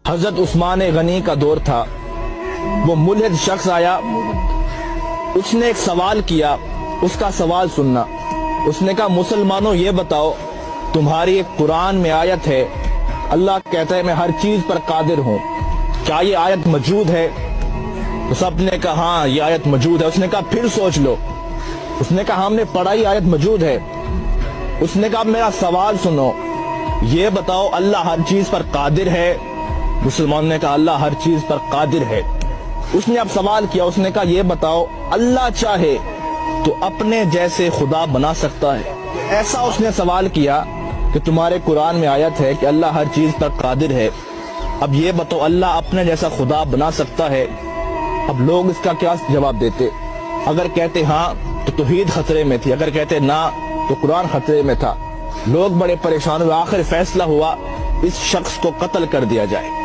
حضرت عثمان غنی کا دور تھا، وہ ملحد شخص آیا، اس نے ایک سوال کیا، اس کا سوال سننا۔ اس نے کہا مسلمانوں یہ بتاؤ، تمہاری ایک قرآن میں آیت ہے، اللہ کہتا ہے میں ہر چیز پر قادر ہوں، کیا یہ آیت موجود ہے؟ تو سب نے کہا ہاں یہ آیت موجود ہے۔ اس نے کہا پھر سوچ لو۔ اس نے کہا ہم نے پڑھا یہ آیت موجود ہے۔ اس نے کہا میرا سوال سنو، یہ بتاؤ اللہ ہر چیز پر قادر ہے؟ مسلمان نے کہا اللہ ہر چیز پر قادر ہے۔ اس نے اب سوال کیا، اس نے کہا یہ بتاؤ اللہ چاہے تو اپنے جیسے خدا بنا سکتا ہے؟ ایسا اس نے سوال کیا کہ تمہارے قرآن میں آیت ہے کہ اللہ ہر چیز پر قادر ہے، اب یہ بتاؤ اللہ اپنے جیسا خدا بنا سکتا ہے؟ اب لوگ اس کا کیا جواب دیتے؟ اگر کہتے ہاں تو توحید خطرے میں تھی، اگر کہتے نہ تو قرآن خطرے میں تھا۔ لوگ بڑے پریشان ہوئے، آخر فیصلہ ہوا اس شخص کو قتل کر دیا جائے۔